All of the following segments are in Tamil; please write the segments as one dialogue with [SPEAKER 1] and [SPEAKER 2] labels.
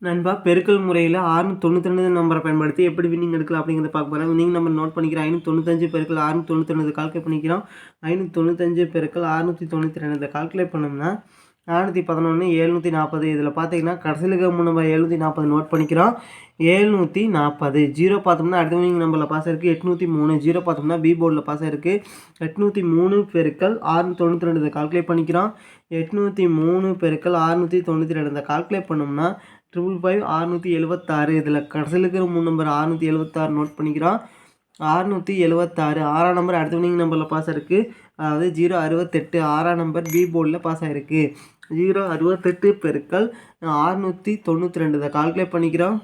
[SPEAKER 1] நண்பா, பெருக்கல் முறையில் 692 நம்பரை பயன்படுத்தி எப்படி வின்னிங் எடுக்கலாம் அப்படிங்கிறத பார்க்க போகிறோம். வின்னிங் நம்பர் நோட் பண்ணிக்கிறோம். 595 பெருக்கல் 692 கால்குலேட் பண்ணிக்கிறோம். 595 பெருக்கல் 692 இதை கால்குலேட் பண்ணோம்னா 411 740. இதில் பார்த்தீங்கன்னா கடைசியில் இருக்க 3 நம்பர் 740 நோட் பண்ணிக்கிறோம். 740 ஜீரோ பார்த்தோம்னா அடுத்த வின்னிங் நம்பரில் பாஸ் இருக்குது 803. ஜீரோ பார்த்தோம்னா பி போர்டில் பாஸ் இருக்குது 803 பெருக்கல் 692 இதை கால்குலேட் பண்ணிக்கிறோம். 803 பெருக்கல் 692 இதை கால்குலேட் பண்ணோம்னா 555 676. இதில் கடைசியில் இருக்கிற 3 நம்பர் 676 நோட் பண்ணிக்கிறோம். 676 ஆறாம் நம்பர் அடுத்த வின்னிங் நம்பரில் பாஸ் இருக்குது. அதாவது 068 ஆறாம் நம்பர் பி போர்டில் பாஸ் ஆகிருக்கு. 068 பெருக்கல் 692 இதை கால்குலேட் பண்ணிக்கிறோம்.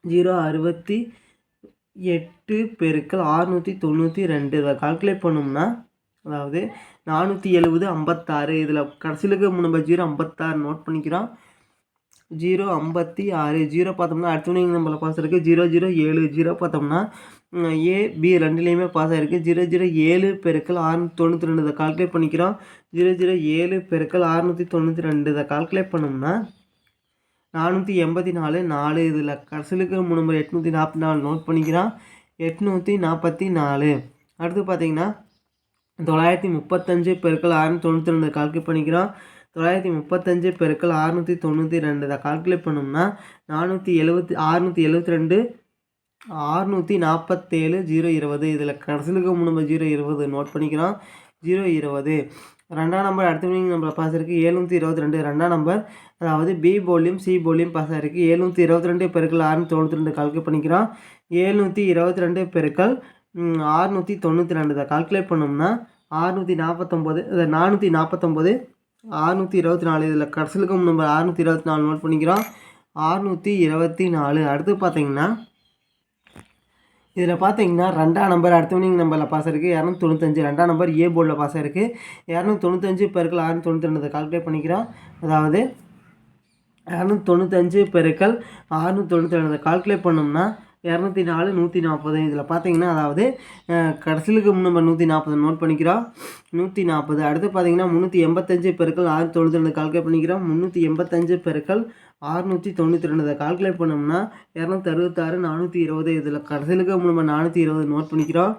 [SPEAKER 1] 068 பெருக்கல் 692 இதை கால்குலேட் பண்ணோம்னா அதாவது 470 56. இதில் கடைசியில் இருக்கிற 3 நம்பர் 056 நோட் பண்ணிக்கிறோம். 056 ஜீரோ பார்த்தோம்னா அடுத்த வின்னிங் நம்பரில் பாஸ் இருக்குது 007. ஜீரோ பார்த்தோம்னா ஏ பி ரெண்டுலேயுமே பாஸ் ஆகிருக்கு. 007 பெருக்கல் 692 இதை கால்குலேட் பண்ணிக்கிறோம். 007 பெருக்கல் 692 இதை கால்குலேட் பண்ணோம்னா 484 4. இதில் கடைசியில் இருக்கிற 3 நம்பர் 844 நோட் பண்ணிக்கிறோம். 844 அடுத்து பார்த்தீங்கன்னா 935 பெருக்கல் 692 கால்குலேட் பண்ணிக்கிறோம். 935 பெருக்கல் 692 இதை கால்குலேட் பண்ணோம்னா 672 647 020. இதில் கடைசியில் இருக்க 3 நம்பர் 020 நோட் பண்ணிக்கிறோம். 020 ரெண்டாம் நம்பர் அடுத்த வின்னிங் நம்பரில் பாஸ் இருக்குது 722. ரெண்டாம் நம்பர் அதாவது பி போர்ட்லையும் சி போர்ட்லையும் பாஸ் ஆகிருக்கு. 722 பெருக்கல் 692 கால்குலேட் பண்ணிக்கிறோம். 722 பெருக்கல் 692 இதை கால்குலேட் பண்ணோம்னா 649 இதை 449 624. இதில் கடைசியில் இருக்கும் நம்பர் 624 நோட் பண்ணிக்கிறோம். 624 அடுத்து பார்த்தீங்கன்னா இதில் பார்த்தீங்கன்னா ரெண்டாம் நம்பர் அடுத்த வின்னிங் நம்பரில் பாஸ் இருக்குது 295. ரெண்டாம் நம்பர் ஏ போர்டில் பாஸ் ஆகிருக்கு. 295 பெருக்கல் 692 கால்குலேட் பண்ணிக்கிறோம். அதாவது 295 பெருக்கல் 692 கால்குலேட் பண்ணோம்னா 204 140. இதில் பார்த்தீங்கன்னா அதாவது கடைசியிலுக்கு நம்பர் 140 நோட் பண்ணிக்கிறோம். 140 அடுத்து பார்த்தீங்கன்னா 385 பெருக்கல் 692 கால்குலேட் பண்ணிக்கிறோம். 385 பெருக்கல் 692 இதை கால்குலேட் பண்ணோம்னா 266 420. இதில் கடைசியிலுக்கு நம்பர் 420 நோட் பண்ணிக்கிறோம்.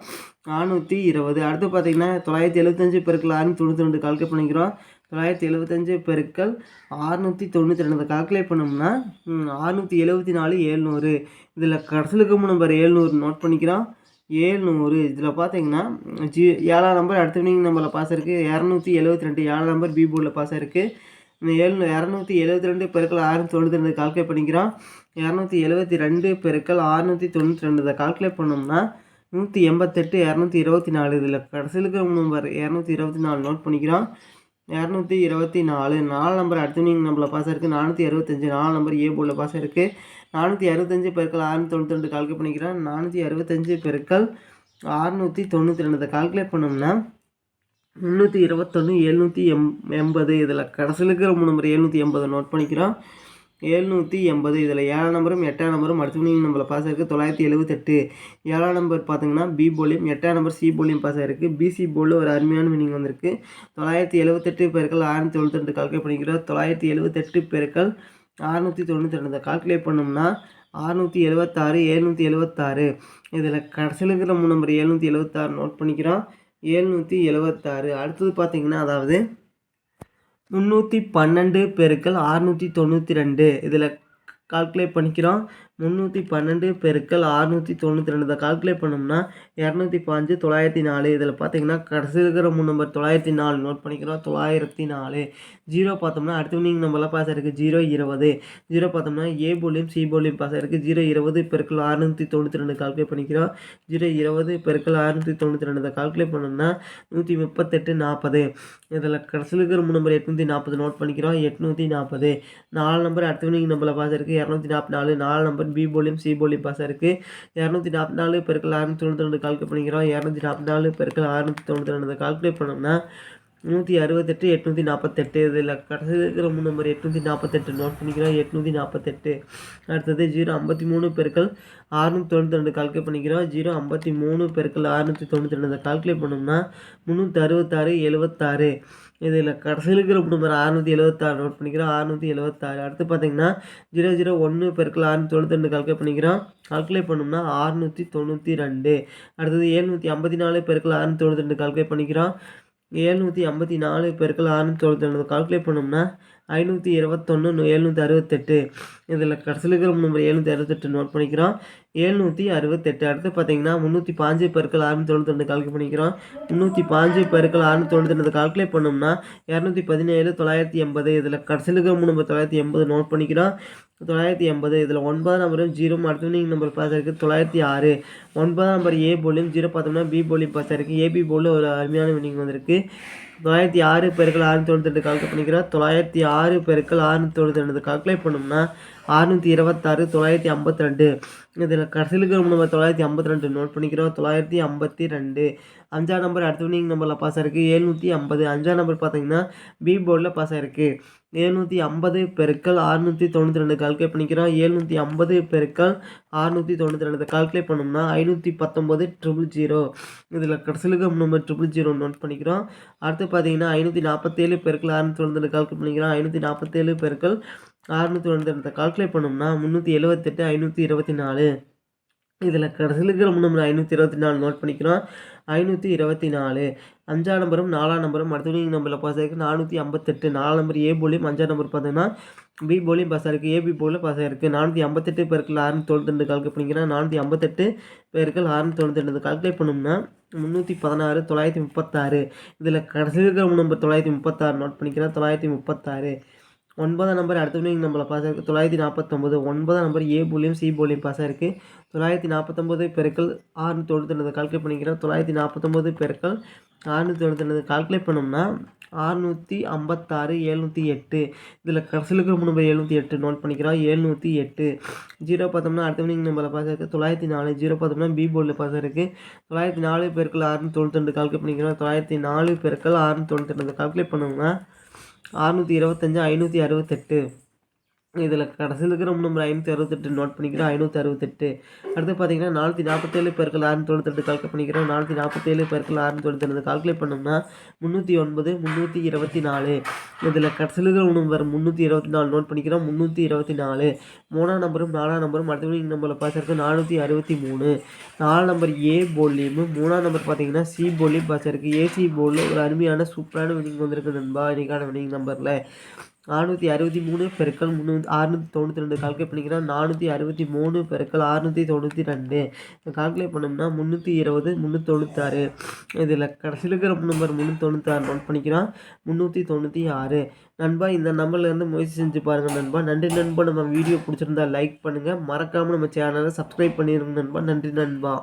[SPEAKER 1] 420 அடுத்து பார்த்தீங்கன்னா 975 பெருக்கல் 692 கால்குலேட் பண்ணிக்கிறோம். 975 பெருக்கல் 692 கால்குலேட் பண்ணோம்னா 674 700. இதில் கடைசியில் நம்பர் 700 நோட் பண்ணிக்கிறோம். 700 இதில் பார்த்தீங்கன்னா ஏழாம் நம்பர் அடுத்த வின்னிங் நம்பரில் பாஸ் இருக்குது 272. ஏழாம் நம்பர் பி போர்டில் பாஸ் ஆகிருக்கு. இந்த 272 பெருக்கல் 692 கால்குலேட் பண்ணிக்கிறோம். 272 பெருக்கல் 692 இதை கால்குலேட் பண்ணோம்னா 188 224. இதில் கடைசியில் இருக்கிற நம்பர் 224 நோட் பண்ணிக்கிறோம். 224 நாலு நம்பர் அடுத்த வின்னிங் நம்பரில் பாஸ் இருக்குது 465. நாலு நம்பர் ஏ போர்டில் பாஸ் இருக்குது. 465 பெருக்கல் 692 கால்குலேட் பண்ணிக்கிறோம். 465 பெருக்கல் 692 இதை கால்குலேட் பண்ணோம்னா 321 780. இதில் கடைசியில் இருக்கிற 3 நம்பர் 780 நோட் பண்ணிக்கிறோம். 780 இதில் ஏழாம் நம்பரும் எட்டாம் நம்பரும் அடுத்த வின்னிங் நம்பரில் பாஸ் ஆகிருக்கு 978. ஏழாம் நம்பர் பார்த்தீங்கன்னா பி போர்ட்லையும் எட்டாம் நம்பர் சி போர்ட்லையும் பாஸ் ஆகிருக்கு. பிசி போர்டில் ஒரு அருமையான வின்னிங் வந்திருக்கு. 978 பெருக்கல் 692 கால்குலேட் பண்ணிக்கிறோம். 978 பெருக்கல் 692 கால்குலேட் பண்ணோம்னா 676 776. இதில் கடைசியில் இருக்கிற 3 நம்பர் 776 நோட் பண்ணிக்கிறோம். 776 அடுத்தது பார்த்தீங்கன்னா அதாவது 312 பெருக்கல் 692 இதில் கால்குலேட் பண்ணிக்கிறோம். 312 பெருக்கல் 692 இதை கால்குலேட் பண்ணோம்னா 205 904. இதில் பார்த்தீங்கன்னா கடைசியில் இருக்கிற 3 நம்பர் 904 நோட் பண்ணிக்கிறோம். 904 ஜீரோ பார்த்தோம்னா அடுத்த வின்னிங் நம்பரில் பாஸ் ஆகிருக்கு 020. ஜீரோ பார்த்தோம்னா ஏ போர்ட்லையும் சி போர்ட்லையும் பாஸ் ஆகிருக்கு. 020 பெருக்கல் 692 கால்குலேட் பண்ணிக்கிறோம். 020 பெருக்கல் 692 இதை கால்குலேட் பண்ணோம்னா 138 40. இதில் கடைசியில் இருக்கிற 3 நம்பர் 840 நோட் பண்ணிக்கிறோம். 840 நாலு நம்பர் அடுத்த வின்னிங் நம்பரில் பாஸ் இருக்குது 244. நாலு நம்பர் பி போர்ட்லையும் சி போர்ட்லையும் பாஸ் இருக்குது. 244 பெருக்கல் 692 கால்குலேட் பண்ணிக்கிறோம். 244 பெருக்கல் 692 கால்குலேட் பண்ணோம்னா 168 848. இதில் கடைசியில் இருக்கிற நம்பர் 848 நோட் பண்ணிக்கிறோம். 848. அடுத்தது 053 பெருக்கல் 692 கால்குலேட் பண்ணிக்கிறோம். 053 பெருக்கல் 692 கால்குலேட் பண்ணோம்னா 366 76. இதில் கடைசியில் இருக்கிற நம்பர் 676 நோட் பண்ணிக்கிறோம். 676. அடுத்து பார்த்தீங்கன்னா 001 பெருக்கல் 692 கால்குலேட் பண்ணிக்கிறோம். கால்குலேட் பண்ணோம்னா 692. அடுத்தது 754 பெருக்கல் 692 கால்குலேட் பண்ணிக்கிறோம். 754 பெருக்கல் 692 கால்குலேட் பண்ணோம்னா 521 768. இதில் கடைசியில் இருக்கிற நம்பர் 768 நோட் பண்ணிக்கிறோம். 768. அடுத்து பார்த்தீங்கன்னா 305 பெருக்கல் 692 கால்குலேட் பண்ணிக்கிறோம். 305 பெருக்கல் 692 கால்குலேட் பண்ணோம்னா 217 980. இதில் கடைசியில் இருக்கிற நம்பர் 980 நோட் பண்ணிக்கிறோம். 980. இதில் 9 நம்பரும் 0 அடுத்த நம்பர் பாஸ் இருக்குது 906. 9 நம்பர் ஏ போலியும் 0 பார்த்தோம்னா பி போலியும் பாஸ் இருக்குது. ஏபி போலில் ஒரு அருமையான வினிங் வந்திருக்கு. 906 பெருக்கல் 692 கால்குலேட் பண்ணிக்கிறோம். 906 பெருக்கல் 692 கால்குலேட் பண்ணோம்னா 626 952. இதில் கடைசியில் இருக்கிற நம்பர் 952 நோட் பண்ணிக்கிறோம். 952. 5ஆம் நம்பர் அடுத்த வினிங் நம்பரில் பாஸ் ஆகிருக்கு 750. 5ஆம் நம்பர் பார்த்தீங்கன்னா பி போர்டில் பாஸ் ஆகிருக்கு. 750 பெருக்கல் 692 கால்குலேட் பண்ணிக்கிறோம். 750 பெருக்கல் 692 கால்குலேட் பண்ணோம்னா 519 000. இதில் கடைசியில் இருக்கிற நம்பர் 000 நோட் பண்ணிக்கிறோம். அடுத்து பார்த்தீங்கன்னா 547 பெருக்கல் 692 கால்குலேட் பண்ணிக்கிறோம். 547 பெருக்கல் 692 கால்குலேட் பண்ணோம்னா 378 524. இதில் கடைசியில் இருக்கிற நம்பர் 524 நோட் பண்ணிக்கிறோம். 524. 5ஆம் நம்பரும் 4ஆம் நம்பரும் அடுத்த நம்பரில் பாஸ் ஆகிருக்கு 458. 4 நம்பர் ஏ போலியும் 5ஆம் நம்பர் பார்த்தீங்கன்னா பி போலியும் பாஸ் ஆகிருக்கு. ஏபி போலில் பாஸ் ஆகிருக்கு. 458 பெருக்கல் 692 கால்குலேட் பண்ணிக்கிறோம். 458 பெருக்கல் 692 கால்குலேட் பண்ணோம்னா 316 936. இதில் கடைசியில் இருக்கிற நம்பர் 936 நோட் பண்ணிக்கிறோம். 936. 9ஆம் நம்பர் அடுத்த நம்பரில் பாஸ் ஆகிருக்கு 949. 9ஆம் நம்பர் ஏ போலியும் சி போலியும் பாஸ் ஆகிருக்கு. 949 பெருக்கல் 692 கால்குலேட் பண்ணிக்கிறோம். 949 பெருக்கல் 692 கால்குலேட் பண்ணோம்னா 656 708. இதில் கடைசியில் இருக்கிற நம்பர் 708 நோட் பண்ணிக்கிறோம். 708. 0 பார்த்தோம்னா அடுத்த நம்பரில் பாஸ் ஆகிருக்கு 904. 0 பார்த்தோம்னா பி போர்டில் பாஸ் ஆகிருக்கு. 904 பெருக்கல் 692 கால்குலேட் பண்ணிக்கிறோம். 904 பெருக்கல் 692 கால்குலேட் பண்ணோம்னா 625 568. இதில் கடைசியில் இருக்கிற நம்பர் 568 நோட் பண்ணிக்கிறோம். 568. அடுத்து பார்த்தீங்கன்னா 447 பெருக்கல் 692 கால்குலேட் பண்ணிக்கிறோம். 447 பெருக்கல் 692 கால்குலேட் பண்ணோம்னா 309 324. இதில் கடைசியில் இருக்கிற நம்பர் 324 நோட் பண்ணிக்கிறோம். 324. 3ஆம் நம்பரும் 4ஆம் நம்பரும் அடுத்த நம்பரில் பாஸ் ஆகிருக்கு 463. 4 நம்பர் ஏ போலியும் 3ஆம் நம்பர் பார்த்தீங்கன்னா சி போலியும் பாஸ் ஆகிருக்கு. ஏசி போலில் ஒரு அருமையான சூப்பரான வினிங் வந்திருக்கு நண்பா. இன்றைக்கான வினிங் நம்பரில் 463 பெருக்கல் 692 கால்குலேட் பண்ணிக்கிறோம். 463 பெருக்கல் 692 கால்குலேட் பண்ணோம்னா 320 396. இதில் கடைசியில் இருக்கிற நம்பர் 396 நோட் பண்ணிக்கிறோம். 396. நண்பா இந்த நம்பர்லேருந்து முயற்சி செஞ்சு பாருங்கள் நண்பா. நன்றி நண்பா. நம்ம வீடியோ பிடிச்சிருந்தா லைக் பண்ணுங்கள். மறக்காமல் நம்ம சேனலை சப்ஸ்கிரைப் பண்ணிடுங்க நண்பா. நன்றி நண்பா.